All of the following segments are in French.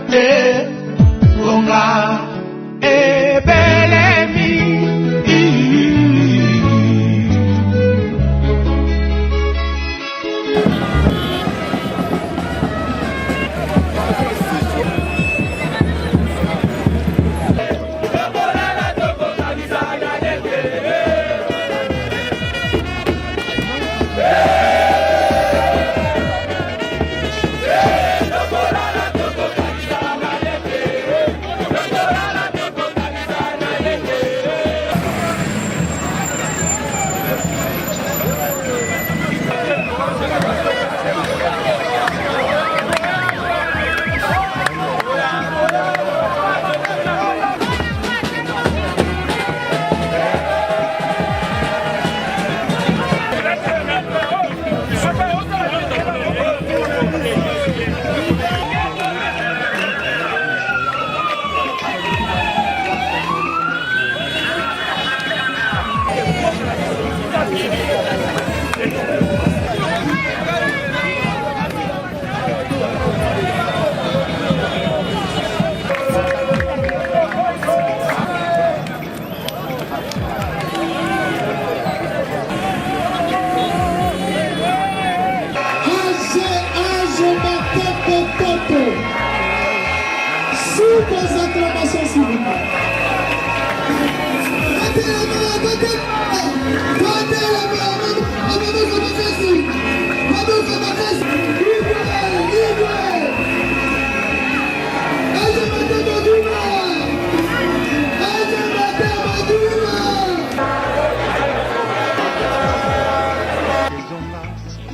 Autorité, Konga et Belemi.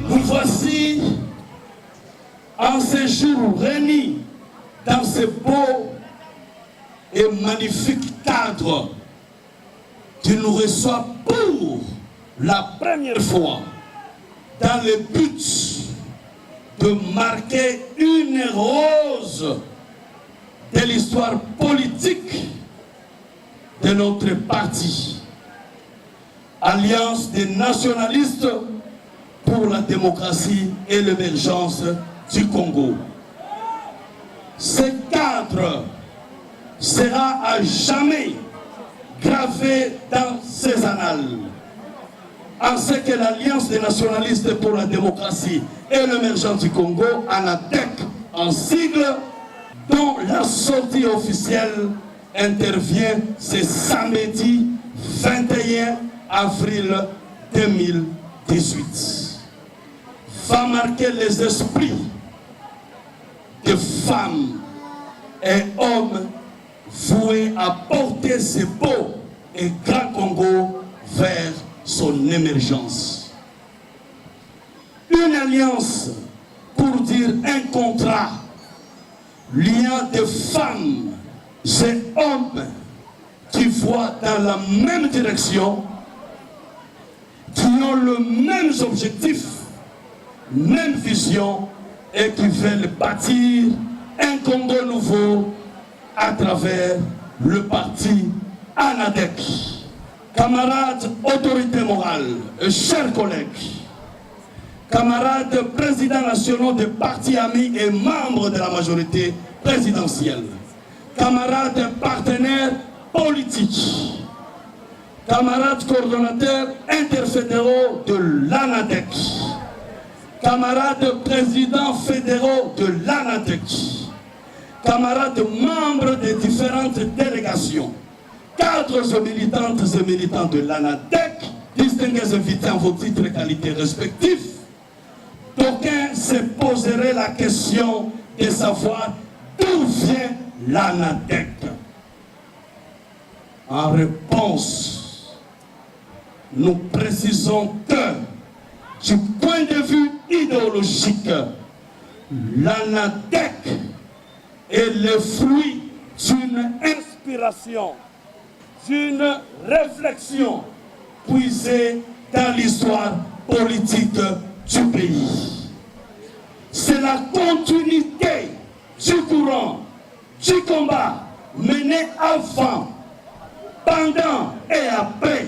Nous voici en ce jour réunis dans ce beau et magnifique cadre qui nous reçoit pour la première fois dans le but de marquer une rose de l'histoire politique de notre parti, Alliance des nationalistes pour la démocratie et l'émergence du Congo. Ce cadre sera à jamais gravé dans ces annales, en ce que l'Alliance des nationalistes pour la démocratie et l'émergence du Congo, ANADEC en sigle, dont la sortie officielle intervient ce samedi 21 avril 2018, va marquer les esprits de femmes et hommes voués à porter ce beau et grand Congo vers son émergence. Une alliance pour dire un contrat liant des femmes et hommes qui voient dans la même direction, qui ont le même objectif, même vision et qui veulent bâtir un Congo nouveau à travers le parti ANADEC. Camarades autorités morales et chers collègues, camarades présidents nationaux des partis amis et membres de la majorité présidentielle, camarades partenaires politiques, camarades coordonnateurs interfédéraux de l'ANADEC, camarades présidents fédéraux de l'ANADEC, camarades membres des différentes délégations, cadres et militantes et militants de l'ANADEC, distingués invités en vos titres et qualités respectifs, d'aucuns se poseraient la question de savoir d'où vient l'ANADEC. En réponse, nous précisons que, du point de vue idéologique, l'ANADEC est le fruit d'une inspiration, d'une réflexion puisée dans l'histoire politique du pays. C'est la continuité du courant, du combat mené avant, pendant et après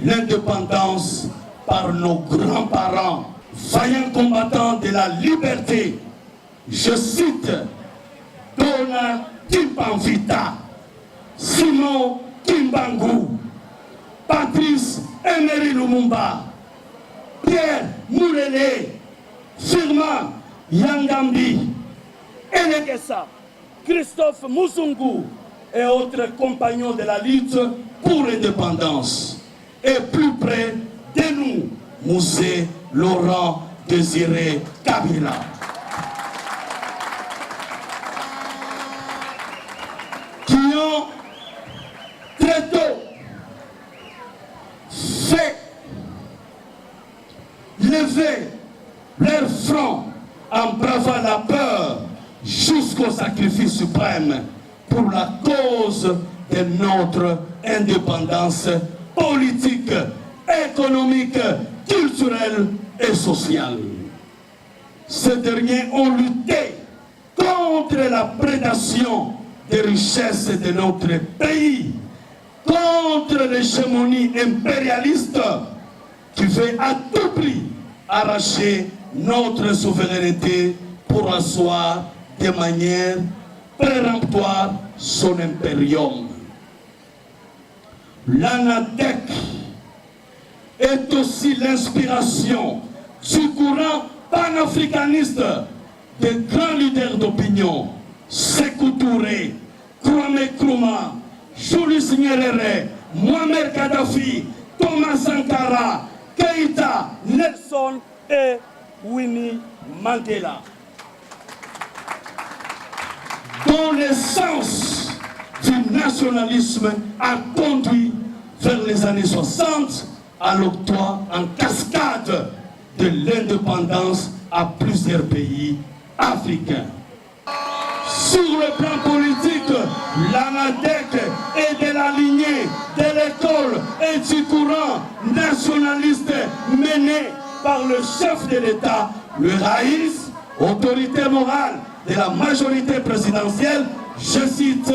l'indépendance par nos grands-parents, vaillants combattants de la liberté. Je cite, Bona Kimpanvita, Simon Kimbangu, Patrice Emery Lumumba, Pierre Moulele, Firmin Yangambi, Elekessa, Christophe Muzungu et autres compagnons de la lutte pour l'indépendance. Et plus près de nous, Moussé Laurent Désiré Kabila. Qui ont très tôt fait lever leur front en bravant la peur jusqu'au sacrifice suprême pour la cause de notre indépendance politique, économique, culturelle et sociale. Ces derniers ont lutté contre la prédation des richesses de notre pays, contre l'hégémonie impérialiste qui veut à tout prix arracher notre souveraineté pour asseoir de manière péremptoire son impérium. L'ANADEC est aussi l'inspiration du courant panafricaniste des grands leaders d'opinion, Sékou Touré, Kwame Nkrumah, Julius Nyerere, Muammar Kadhafi, Thomas Sankara, Keïta, Nelson et Winnie Mandela, dont l'essence du nationalisme a conduit vers les années 60 à l'octroi en cascade de l'indépendance à plusieurs pays africains. Sur le plan politique, l'ANADEC est de la lignée de l'école et du courant nationaliste mené par le chef de l'État, le Raïs, autorité morale de la majorité présidentielle, je cite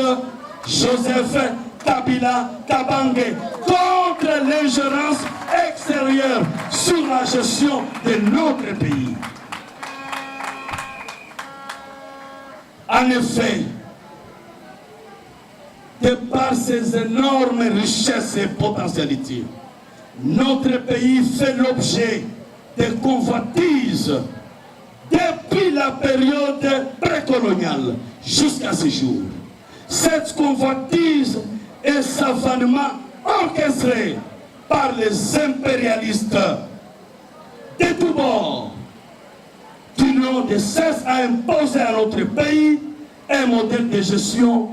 Joseph Kabila Kabange, contre l'ingérence extérieure sur la gestion de notre pays. En effet, de par ses énormes richesses et potentialités, notre pays fait l'objet de convoitises depuis la période précoloniale jusqu'à ce jour. Cette convoitise est savamment orchestrée par les impérialistes de tous bords, qui n'ont de cesse à imposer à notre pays un modèle de gestion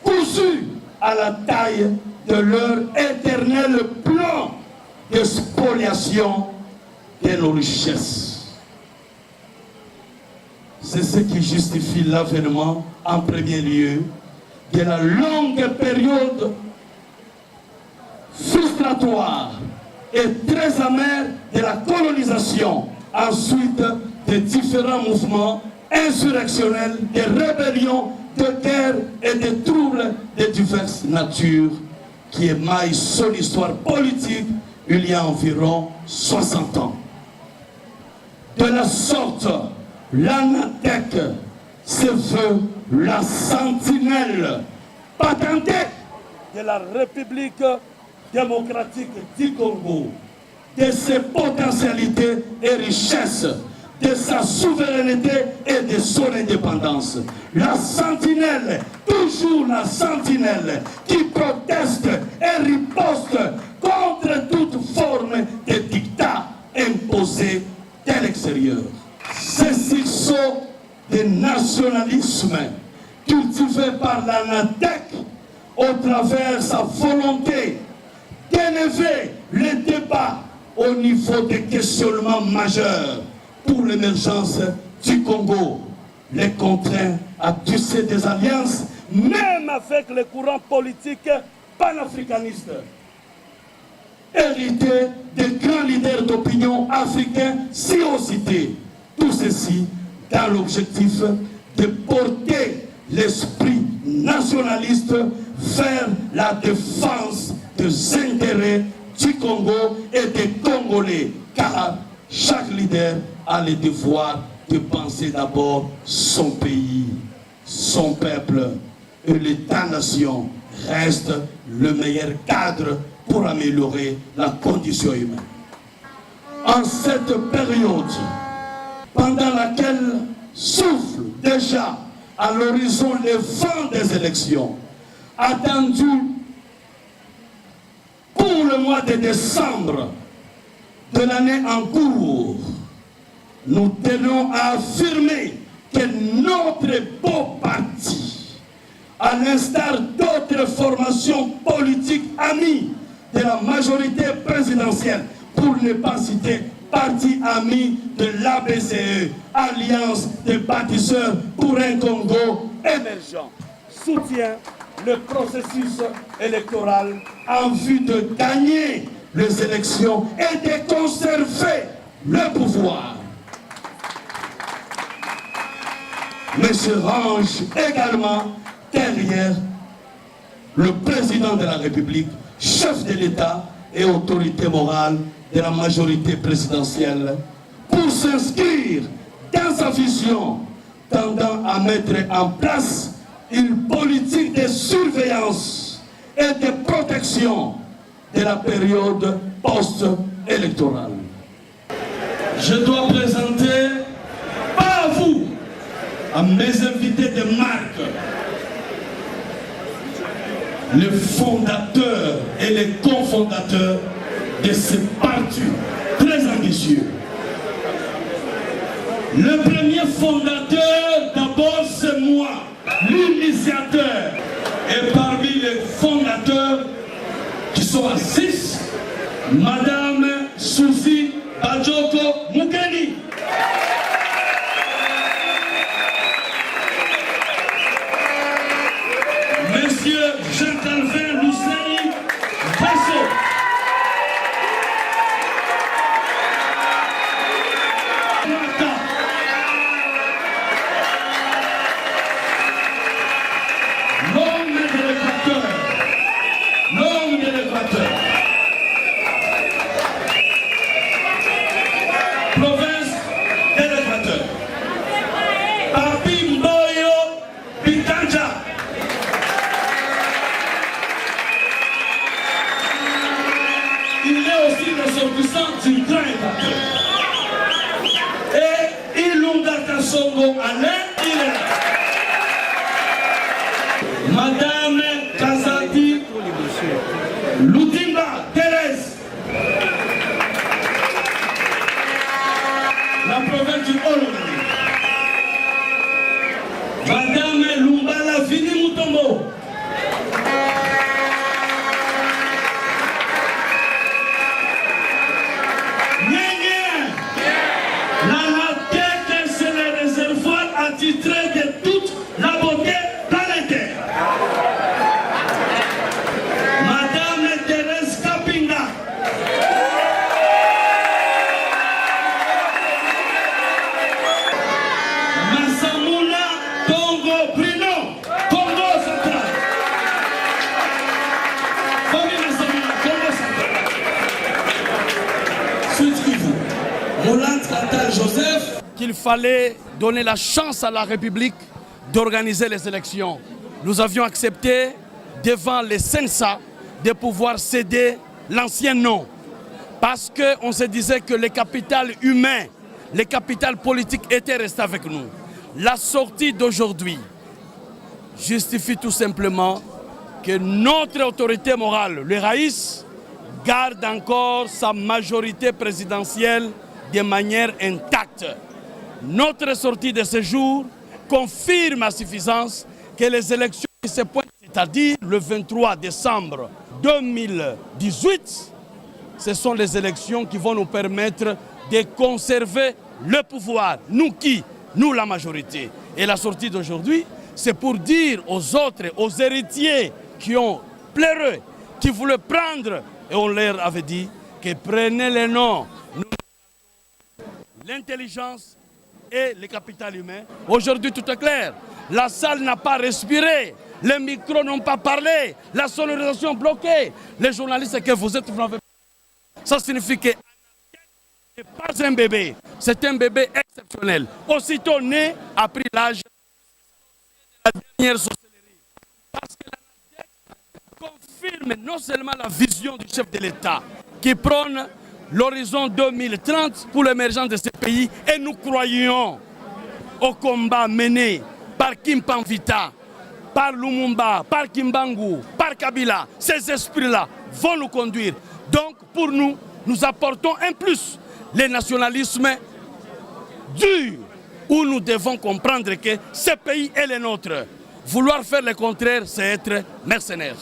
cousu à la taille de leur éternel plan de spoliation de nos richesses. C'est ce qui justifie l'avènement, en premier lieu, de la longue période frustratoire et très amère de la colonisation, ensuite de différents mouvements insurrectionnels, de rébellions, de guerres et de troubles de diverses natures qui émaillent son histoire politique il y a environ 60 ans. De la sorte, l'ANADEC se veut la sentinelle patentée de la République démocratique du Congo, de ses potentialités et richesses, de sa souveraineté et de son indépendance. La sentinelle, toujours la sentinelle, qui proteste et riposte contre toute forme de dictat imposé de l'extérieur. Ce sursaut de nationalisme cultivé par l'ANADEC au travers sa volonté d'élever les débats au niveau des questionnements majeurs pour l'émergence du Congo, les contraint à tisser des alliances, même avec les courants politiques panafricanistes, hérités des grands leaders d'opinion africains si haut cités. Tout ceci dans l'objectif de porter l'esprit nationaliste vers la défense des intérêts du Congo et des Congolais, car chaque leader a le devoir de penser d'abord son pays, son peuple et l'État-nation restent le meilleur cadre pour améliorer la condition humaine. En cette période, pendant laquelle souffle déjà à l'horizon les vents des élections, attendues pour le mois de décembre de l'année en cours, nous tenons à affirmer que notre beau parti, à l'instar d'autres formations politiques amies de la majorité présidentielle, pour ne pas citer parti ami de l'ABCE, Alliance des bâtisseurs pour un Congo émergent, soutient le processus électoral en vue de gagner les élections et de conserver le pouvoir. Mais se range également derrière le président de la République, chef de l'État et autorité morale de la majorité présidentielle, pour s'inscrire dans sa vision tendant à mettre en place une politique de surveillance et de protection de la période post-électorale. Je dois présenter, pas à vous, à mes invités de marque, les fondateurs et les cofondateurs de ce parti très ambitieux. Le premier fondateur, d'abord, c'est moi, l'initiateur. Et parmi les fondateurs qui sont assis, Madame Suzy Bajoko Mukeni. Monsieur Jean-Calvin Lusani Basso. L'homme de l'Équateur. Province de l'Équateur. Papi Mboyo Bitanja. Il est aussi ressortissant du Grand Équateur. Et Ilunga Kassongo Alain, il est là. Madame Kazati Lutimba Thérèse, la province du Holland. Madame Lumbala Vini Mutombo, la tête, c'est le réservoir attitré de toute la beauté planétaire. Madame Thérèse Kapinga. Massamuna Tongo Bruno, Congo Central. Famille Massamuna, Congo Central. Suivez-vous. Moulin Kantal Joseph. Qu'il fallait donner la chance à la République d'organiser les élections. Nous avions accepté devant les CENSA de pouvoir céder l'ancien nom. Parce qu'on se disait que le capital humain, le capital politique était resté avec nous. La sortie d'aujourd'hui justifie tout simplement que notre autorité morale, le Raïs, garde encore sa majorité présidentielle de manière intacte. Notre sortie de ce jour confirme à suffisance que les élections qui se pointent, c'est-à-dire le 23 décembre 2018, ce sont les élections qui vont nous permettre de conserver le pouvoir. Nous qui? Nous la majorité. Et la sortie d'aujourd'hui, c'est pour dire aux autres, aux héritiers qui ont pleuré, qui voulaient prendre, et on leur avait dit que prenez les noms. L'intelligence et le capital humain. Aujourd'hui, tout est clair. La salle n'a pas respiré. Les micros n'ont pas parlé. La sonorisation bloquée. Les journalistes que vous êtes, vous n'avez pas. Ça signifie que ce n'est pas un bébé. C'est un bébé exceptionnel. Aussitôt né, a pris l'âge la dernière sorcellerie. Parce que la confirme non seulement la vision du chef de l'État qui prône l'horizon 2030 pour l'émergence de ce pays, et nous croyons au combat mené par Kim Panvita, par Lumumba, par Kimbangu, par Kabila. Ces esprits-là vont nous conduire. Donc pour nous, nous apportons un plus, le nationalisme dur, où nous devons comprendre que ce pays est le nôtre. Vouloir faire le contraire, c'est être mercenaire.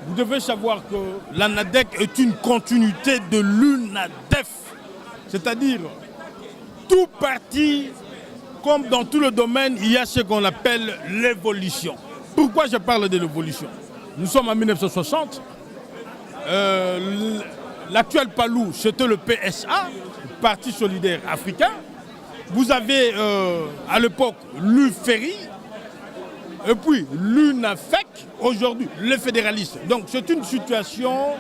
Vous devez savoir que l'ANADEC est une continuité de l'UNADEF. C'est-à-dire, tout parti, comme dans tout le domaine, il y a ce qu'on appelle l'évolution. Pourquoi je parle de l'évolution? Nous sommes en 1960. L'actuel PALU, c'était le PSA, le Parti solidaire africain. Vous avez à l'époque l'UFERI, et puis l'UNAFEC, aujourd'hui les fédéralistes. Donc c'est une situation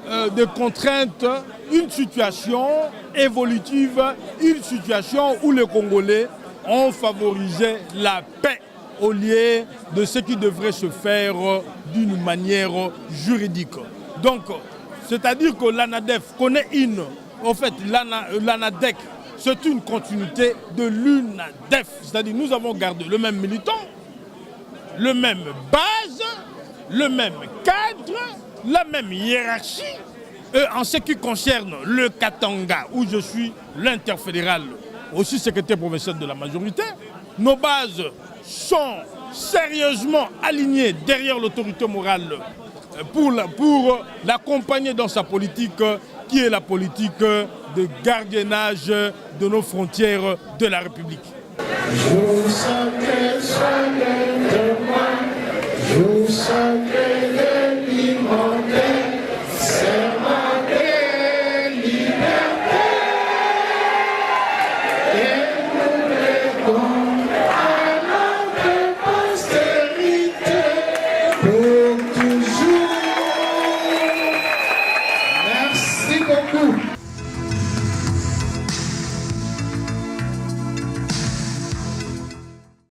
de contrainte, une situation évolutive, une situation où les Congolais ont favorisé la paix au lieu de ce qui devrait se faire d'une manière juridique. Donc, c'est-à-dire que l'ANADEF connaît en fait, l'ANADEC, c'est une continuité de l'UNADEF. C'est-à-dire nous avons gardé le même militant, le même base, le même cadre, la même hiérarchie. Et en ce qui concerne le Katanga, où je suis l'interfédéral, aussi secrétaire provincial de la majorité, nos bases sont sérieusement alignées derrière l'autorité morale pour l'accompagner dans sa politique, qui est la politique de gardiennage de nos frontières de la République. Je sens que